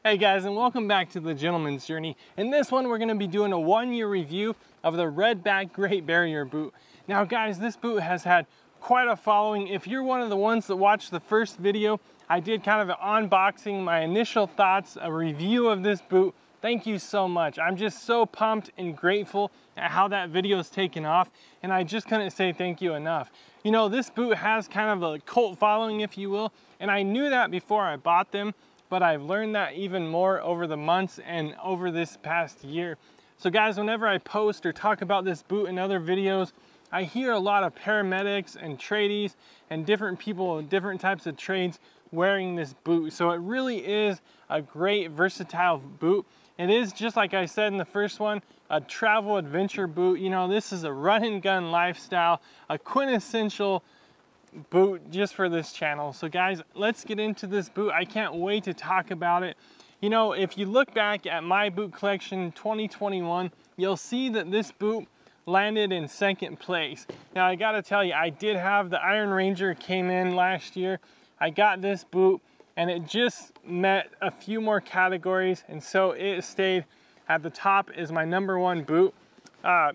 Hey guys, and welcome back to the Gentleman's Journey. In this one, we're going to be doing a 1-year review of the Redback Great Barrier Boot. Now guys, this boot has had quite a following. If you're one of the ones that watched the first video, I did kind of an unboxing, my initial thoughts, a review of this boot. Thank you so much. I'm just so pumped and grateful at how that video is taken off, and I just couldn't say thank you enough. You know, this boot has kind of a cult following, if you will, and I knew that before I bought them, but I've learned that even more over the months and over this past year. So guys, whenever I post or talk about this boot in other videos, I hear a lot of paramedics and tradies and different people in different types of trades wearing this boot. So it really is a great versatile boot. It is, just like I said in the first one, a travel adventure boot. You know, this is a run and gun lifestyle, a quintessential boot just for this channel. So guys, let's get into this boot. I can't wait to talk about it. You know, if you look back at my boot collection 2021, you'll see that this boot landed in second place. Now I gotta tell you, I did have the Iron Ranger, came in last year. I got this boot and it just met a few more categories, and so it stayed at the top as my #1 boot.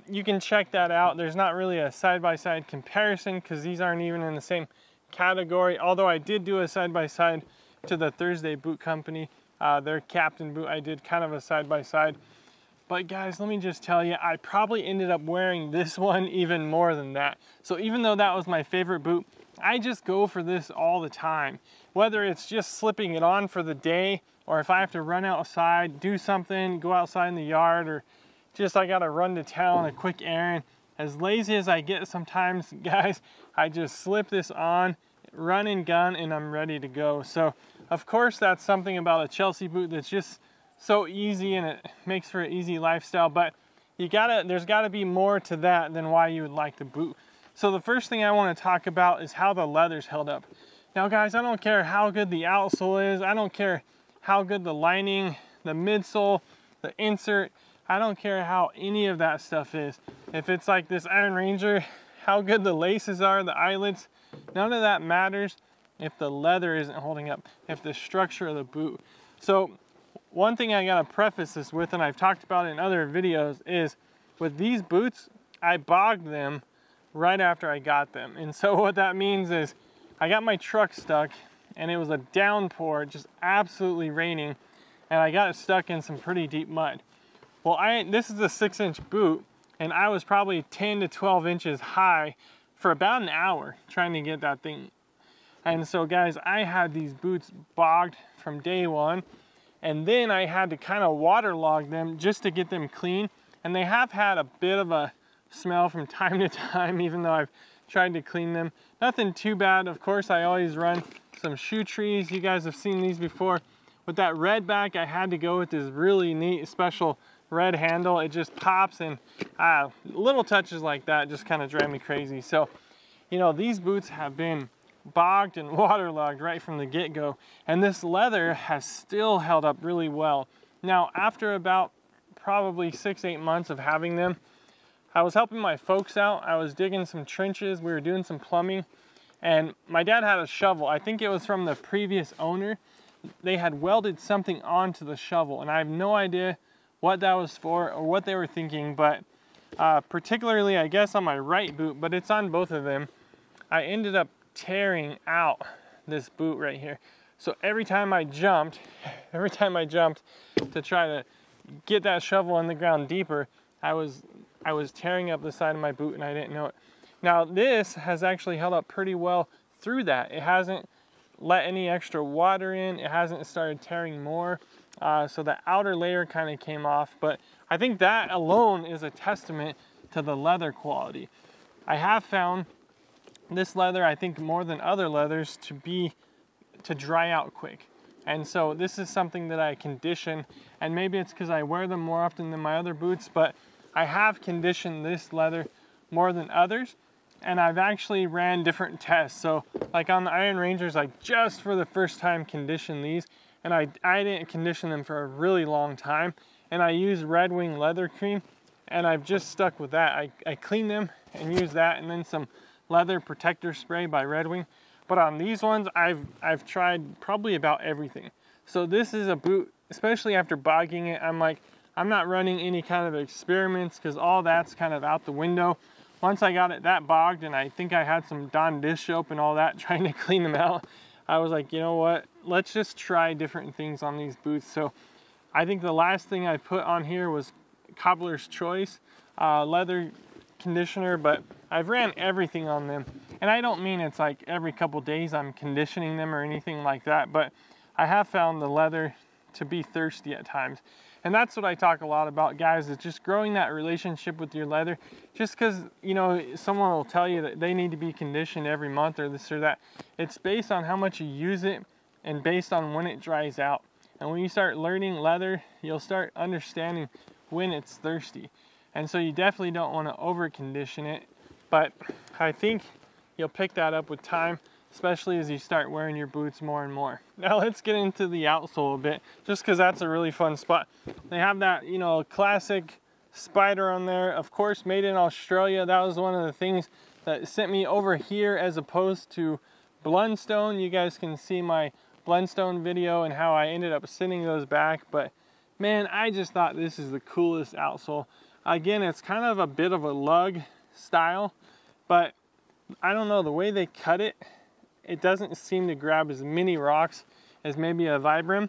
You can check that out. There's not really a side-by-side comparison because these aren't even in the same category, although I did do a side-by-side to the Thursday Boot Company. Their Captain boot, I did kind of a side-by-side. But guys, let me just tell you, I probably ended up wearing this one even more than that. So even though that was my favorite boot, I just go for this all the time. Whether it's just slipping it on for the day, or if I have to run outside, do something, go outside in the yard, or just I gotta run to town, a quick errand. As lazy as I get sometimes, guys, I just slip this on, run and gun, and I'm ready to go. So of course that's something about a Chelsea boot that's just so easy, and it makes for an easy lifestyle, but there's gotta be more to that than why you would like the boot. So the first thing I want to talk about is how the leather's held up. Now guys, I don't care how good the outsole is, I don't care how good the lining, the midsole, the insert, I don't care how any of that stuff is. If it's like this Iron Ranger, how good the laces are, the eyelets, none of that matters if the leather isn't holding up, if the structure of the boot. So one thing I gotta preface this with, and I've talked about it in other videos, is with these boots, I bogged them right after I got them. And so what that means is I got my truck stuck and it was a downpour, just absolutely raining, and I got it stuck in some pretty deep mud. Well, this is a 6-inch boot, and I was probably 10 to 12 inches high for about an hour trying to get that thing. And so guys, I had these boots bogged from day one, and then I had to kind of waterlog them just to get them clean. And they have had a bit of a smell from time to time, even though I've tried to clean them. Nothing too bad. Of course, I always run some shoe trees. You guys have seen these before. With that Redback, I had to go with this really neat special red handle. It just pops, and little touches like that just kind of drive me crazy. So, you know, these boots have been bogged and waterlogged right from the get-go, and this leather has still held up really well. Now, after about probably 6-8 months of having them, I was helping my folks out. I was digging some trenches, we were doing some plumbing, and my dad had a shovel. I think it was from the previous owner. They had welded something onto the shovel, and I have no idea what that was for or what they were thinking, but particularly I guess on my right boot, but it's on both of them, I ended up tearing out this boot right here. So every time I jumped to try to get that shovel in the ground deeper, I was tearing up the side of my boot, and I didn't know it. Now this has actually held up pretty well through that. It hasn't let any extra water in, it hasn't started tearing more. So the outer layer kind of came off, but I think that alone is a testament to the leather quality. I have found this leather, I think more than other leathers, to dry out quick. And so this is something that I condition, and maybe it's because I wear them more often than my other boots, but I have conditioned this leather more than others, and I've actually ran different tests. So like on the Iron Rangers, I just for the first time conditioned these, and I didn't condition them for a really long time, and I used Red Wing leather cream, and I've just stuck with that. I cleaned them and used that, and then some leather protector spray by Red Wing. But on these ones, I've tried probably about everything. So this is a boot especially after bogging it, I'm like, I'm not running any kind of experiments because all that's kind of out the window. Once I got it that bogged, and I think I had some Dawn dish soap and all that trying to clean them out, I was like, you know what, let's just try different things on these boots. So I think the last thing I put on here was Cobbler's Choice leather conditioner, but I've ran everything on them. And I don't mean it's like every couple days I'm conditioning them or anything like that, but I have found the leather to be thirsty at times. And that's what I talk a lot about, guys, is just growing that relationship with your leather. Just because, you know, someone will tell you that they need to be conditioned every month or this or that. It's based on how much you use it and based on when it dries out. And when you start learning leather, you'll start understanding when it's thirsty. And so you definitely don't want to over condition it. But I think you'll pick that up with time, especially as you start wearing your boots more and more. Now let's get into the outsole a bit, just because that's a really fun spot. They have that, you know, classic spider on there, of course, made in Australia. That was one of the things that sent me over here as opposed to Blundstone. You guys can see my Blundstone video and how I ended up sending those back. But man, I just thought this is the coolest outsole. Again, it's kind of a bit of a lug style, but I don't know, the way they cut it, it doesn't seem to grab as many rocks as maybe a Vibram.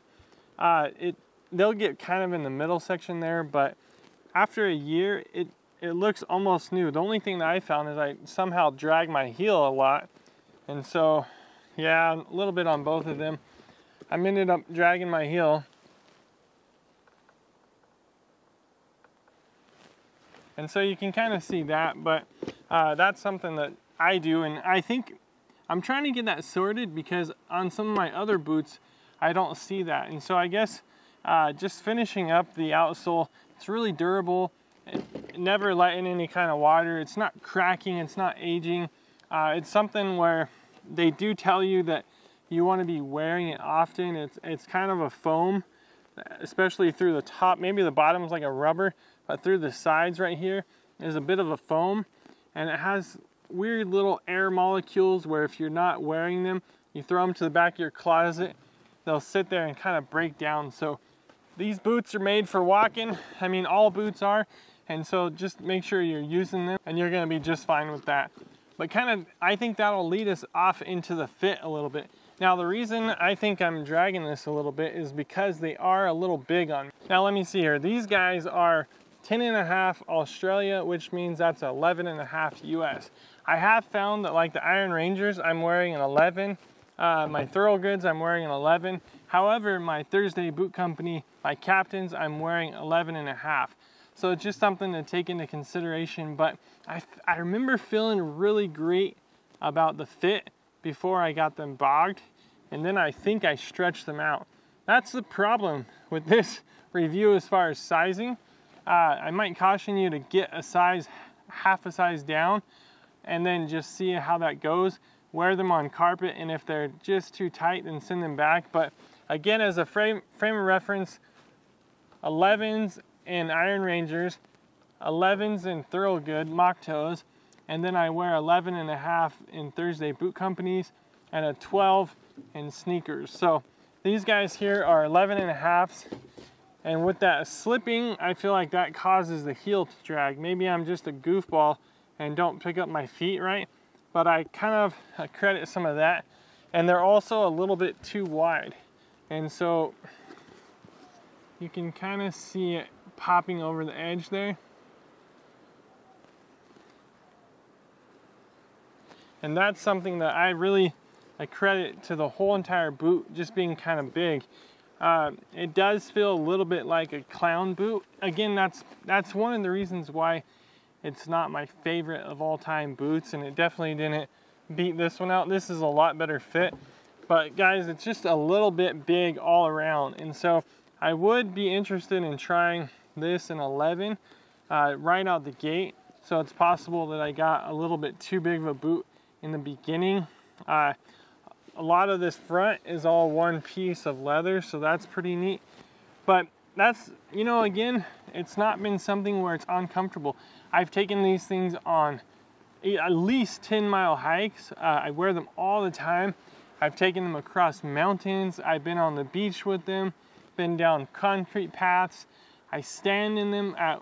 They'll get kind of in the middle section there, but after a year, it looks almost new. The only thing that I found is I somehow drag my heel a lot. And so, yeah, a little bit on both of them. I ended up dragging my heel. And so you can kind of see that, but that's something that I do, and I think I'm trying to get that sorted because on some of my other boots, I don't see that. And so I guess just finishing up the outsole, it's really durable, it never let in any kind of water, it's not cracking, it's not aging. It's something where they do tell you that you want to be wearing it often. It's kind of a foam, especially through the top. Maybe the bottom is like a rubber, but through the sides right here is a bit of a foam, and it has weird little air molecules where if you're not wearing them, you throw them to the back of your closet, they'll sit there and kind of break down. So these boots are made for walking. I mean, all boots are, and so just make sure you're using them and you're going to be just fine with that. But kind of, I think that'll lead us off into the fit a little bit. Now the reason I think I'm dragging this a little bit is because they are a little big on me. Now let me see here. These guys are 10.5 Australia, which means that's 11.5 US. I have found that like the Iron Rangers, I'm wearing an 11. My Thoroughgoods, I'm wearing an 11. However, my Thursday Boot Company, my Captains, I'm wearing 11.5. So it's just something to take into consideration. But I remember feeling really great about the fit before I got them bogged. And then I think I stretched them out. That's the problem with this review as far as sizing. I might caution you to get a size, half a size down, and then just see how that goes. Wear them on carpet, and if they're just too tight, then send them back. But again, as a frame of reference, 11s in Iron Rangers, 11s in Thoroughgood mock toes, and then I wear 11.5 in Thursday Boot Companies and a 12 in sneakers. So these guys here are 11.5s. And with that slipping, I feel like that causes the heel to drag. Maybe I'm just a goofball and don't pick up my feet right, but I kind of credit some of that. And they're also a little bit too wide. And so you can kind of see it popping over the edge there. And that's something that I credit to the whole entire boot just being kind of big. It does feel a little bit like a clown boot. Again, that's one of the reasons why it's not my favorite of all time boots, and it definitely didn't beat this one out. This is a lot better fit, but guys, it's just a little bit big all around. And so I would be interested in trying this in 11 right out the gate. So it's possible that I got a little bit too big of a boot in the beginning. A lot of this front is all one piece of leather, so that's pretty neat. But that's, you know, again, it's not been something where it's uncomfortable. I've taken these things on at least 10-mile hikes. I wear them all the time. I've taken them across mountains. I've been on the beach with them, been down concrete paths. I stand in them at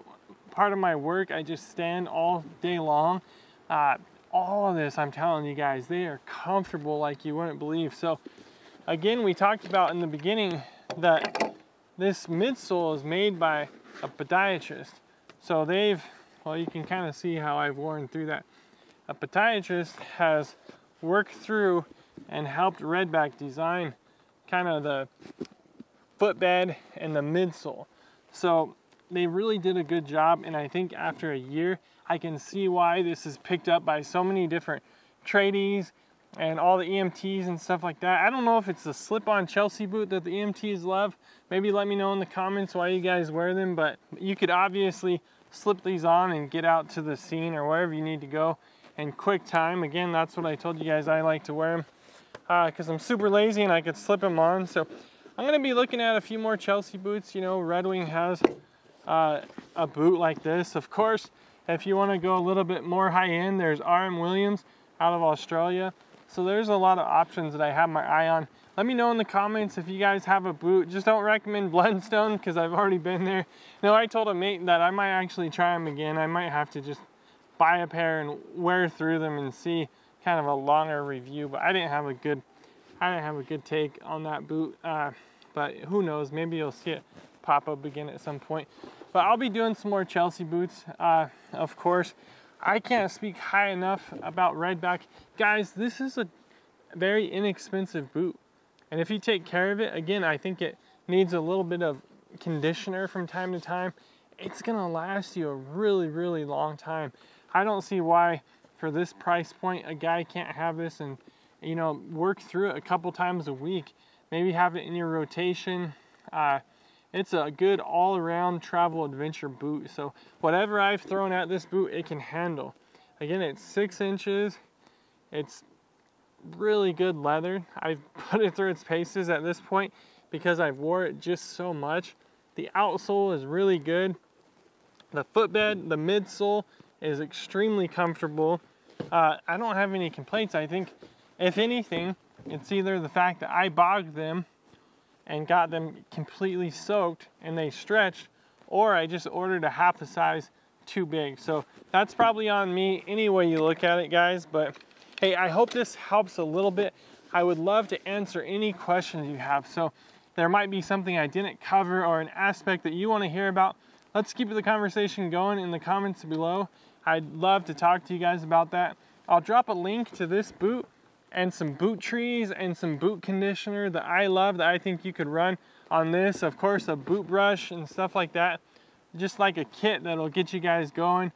part of my work. I just stand all day long. All of this, I'm telling you guys, they are comfortable like you wouldn't believe. So again, we talked about in the beginning that this midsole is made by a podiatrist. So well, you can kind of see how I've worn through that. A podiatrist has worked through and helped Redback design kind of the footbed and the midsole. So they really did a good job, and I think after a year, I can see why this is picked up by so many different tradies and all the EMTs and stuff like that. I don't know if it's the slip-on Chelsea boot that the EMTs love. Maybe let me know in the comments why you guys wear them, but you could obviously slip these on and get out to the scene or wherever you need to go in quick time. Again, that's what I told you guys I like to wear them because I'm super lazy and I could slip them on. So I'm going to be looking at a few more Chelsea boots. You know, Red Wing has a boot like this. Of course, if you want to go a little bit more high end, there's RM Williams out of Australia. So there's a lot of options that I have my eye on. Let me know in the comments if you guys have a boot. Just don't recommend Bloodstone because I've already been there. No, I told a mate that I might actually try them again. I might have to just buy a pair and wear through them and see kind of a longer review. But I didn't have a good take on that boot. But who knows? Maybe you'll see it pop up again at some point. But I'll be doing some more Chelsea boots, of course. I can't speak high enough about Redback. Guys, this is a very inexpensive boot. And if you take care of it, again, I think it needs a little bit of conditioner from time to time. It's gonna last you a really, really long time. I don't see why, for this price point, a guy can't have this and, you know, work through it a couple times a week. Maybe have it in your rotation. It's a good all-around travel adventure boot. So whatever I've thrown at this boot, it can handle. Again, it's 6 inches. It's really good leather. I've put it through its paces at this point because I've wore it just so much. The outsole is really good. The footbed, the midsole is extremely comfortable. I don't have any complaints. I think, if anything, it's either the fact that I bogged them and got them completely soaked and they stretched, or I just ordered a half a size too big. So that's probably on me any way you look at it, guys. But hey, I hope this helps a little bit. I would love to answer any questions you have. So there might be something I didn't cover or an aspect that you want to hear about. Let's keep the conversation going in the comments below. I'd love to talk to you guys about that. I'll drop a link to this boot and some boot trees and some boot conditioner that I love that I think you could run on this. Of course, a boot brush and stuff like that. Just like a kit that'll get you guys going.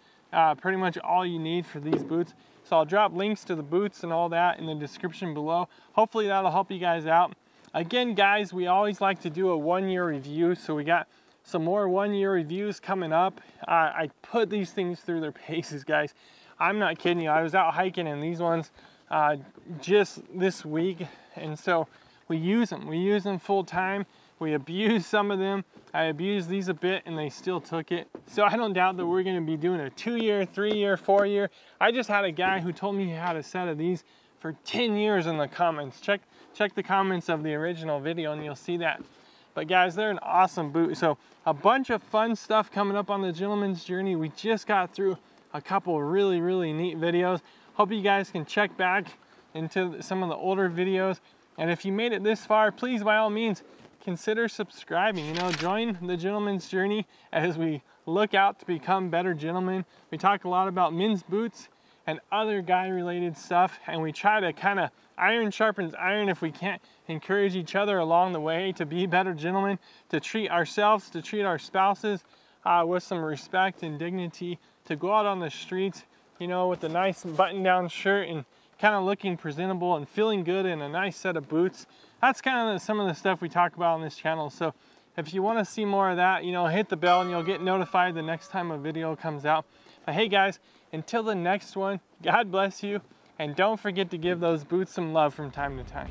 Pretty much all you need for these boots. So I'll drop links to the boots and all that in the description below. Hopefully that'll help you guys out. Again, guys, we always like to do a 1-year review. So we got some more 1-year reviews coming up. I put these things through their paces, guys. I'm not kidding you. I was out hiking and these ones just this week, and so we use them full time. We abuse some of them. I abused these a bit and they still took it. So I don't doubt that we're going to be doing a 2-year, 3-year, 4-year. I just had a guy who told me he had a set of these for 10 years in the comments. Check the comments of the original video and you'll see that. But guys, they're an awesome boot. So a bunch of fun stuff coming up on the Gentleman's Journey. We just got through a couple really, really neat videos. Hope you guys can check back into some of the older videos. And if you made it this far, please, by all means, consider subscribing. You know, join the Gentleman's Journey as we look out to become better gentlemen. We talk a lot about men's boots and other guy-related stuff, and we try to kind of iron sharpens iron if we can't encourage each other along the way to be better gentlemen, to treat ourselves, to treat our spouses with some respect and dignity, to go out on the streets, you know, with a nice button-down shirt and kind of looking presentable and feeling good in a nice set of boots. That's kind of some of the stuff we talk about on this channel. So if you want to see more of that, you know, hit the bell and you'll get notified the next time a video comes out. But hey guys, until the next one, God bless you, and don't forget to give those boots some love from time to time.